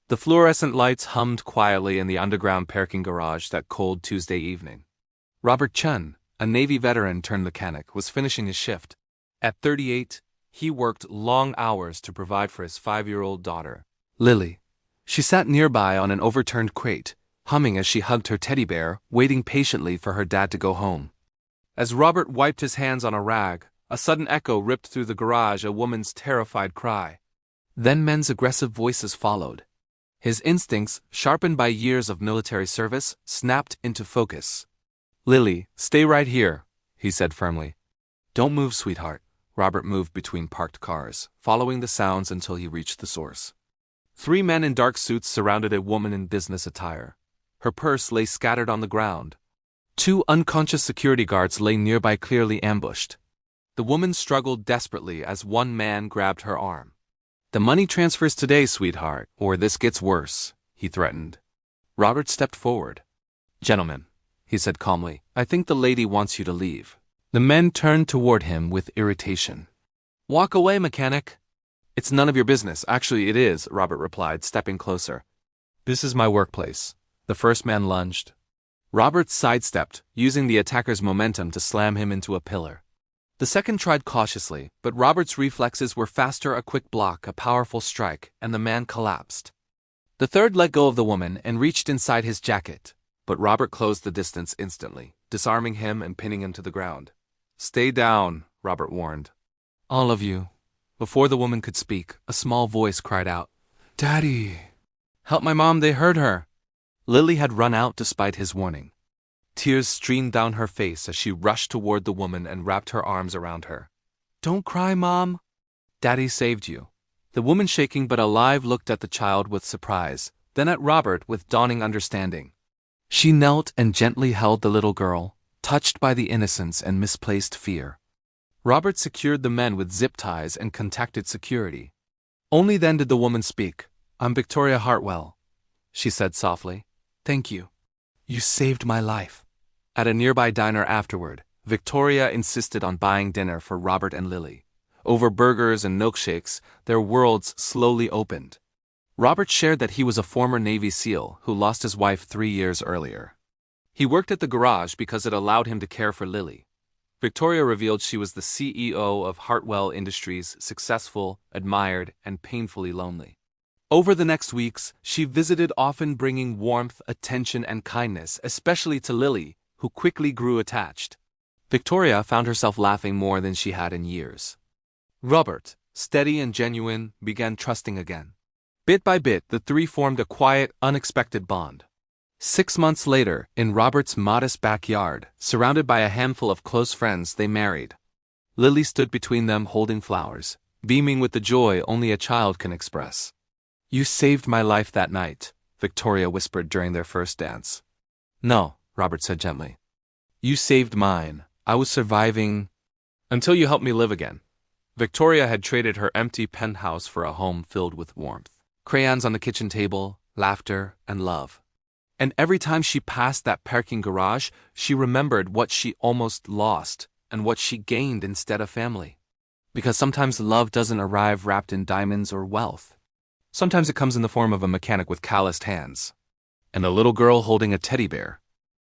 The fluorescent lights hummed quietly in the underground parking garage that cold Tuesday evening. Robert Chun, a Navy veteran turned mechanic, was finishing his shift. At 38, he worked long hours to provide for his 5-year-old daughter, Lily. She sat nearby on an overturned crate, humming as she hugged her teddy bear, waiting patiently for her dad to go home. As Robert wiped his hands on a rag, a sudden echo ripped through the garage, a woman's terrified cry. Then men's aggressive voices followed. His instincts, sharpened by years of military service, snapped into focus. "Lily, stay right here," he said firmly. "Don't move, sweetheart." Robert moved between parked cars, following the sounds until he reached the source. 3 men in dark suits surrounded a woman in business attire. Her purse lay scattered on the ground. 2 unconscious security guards lay nearby, clearly ambushed. The woman struggled desperately as one man grabbed her arm. "The money transfers today, sweetheart, or this gets worse," he threatened. Robert stepped forward. "Gentlemen," he said calmly, "I think the lady wants you to leave." The men turned toward him with irritation. "Walk away, mechanic." "It's none of your business. Actually, it is," Robert replied, stepping closer. "This is my workplace." The first man lunged. Robert sidestepped, using the attacker's momentum to slam him into a pillar. The second tried cautiously, but Robert's reflexes were faster. A quick block, a powerful strike, and the man collapsed. The third let go of the woman and reached inside his jacket, but Robert closed the distance instantly, disarming him and pinning him to the ground. "Stay down," Robert warned. "All of you." Before the woman could speak, a small voice cried out, "Daddy! Help my mom, they hurt her!" Lily had run out despite his warning. Tears streamed down her face as she rushed toward the woman and wrapped her arms around her. "Don't cry, Mom. Daddy saved you." The woman, shaking but alive, looked at the child with surprise, then at Robert with dawning understanding. She knelt and gently held the little girl, touched by the innocence and misplaced fear. Robert secured the men with zip ties and contacted security. Only then did the woman speak. "I'm Victoria Hartwell," she said softly. "Thank you. You saved my life." At a nearby diner afterward, Victoria insisted on buying dinner for Robert and Lily. Over burgers and milkshakes, their worlds slowly opened. Robert shared that he was a former Navy SEAL who lost his wife 3 years earlier. He worked at the garage because it allowed him to care for Lily. Victoria revealed she was the CEO of Hartwell Industries, successful, admired, and painfully lonely. Over the next weeks, she visited, often bringing warmth, attention, and kindness, especially to Lily, who quickly grew attached. Victoria found herself laughing more than she had in years. Robert, steady and genuine, began trusting again. Bit by bit, the 3 formed a quiet, unexpected bond. 6 months later, in Robert's modest backyard, surrounded by a handful of close friends, they married. Lily stood between them holding flowers, beaming with the joy only a child can express. "You saved my life that night," Victoria whispered during their first dance. "No," Robert said gently. "You saved mine. I was surviving until you helped me live again." Victoria had traded her empty penthouse for a home filled with warmth. Crayons on the kitchen table, laughter, and love. And every time she passed that parking garage, she remembered what she almost lost and what she gained instead of family. Because sometimes love doesn't arrive wrapped in diamonds or wealth. Sometimes it comes in the form of a mechanic with calloused hands and a little girl holding a teddy bear.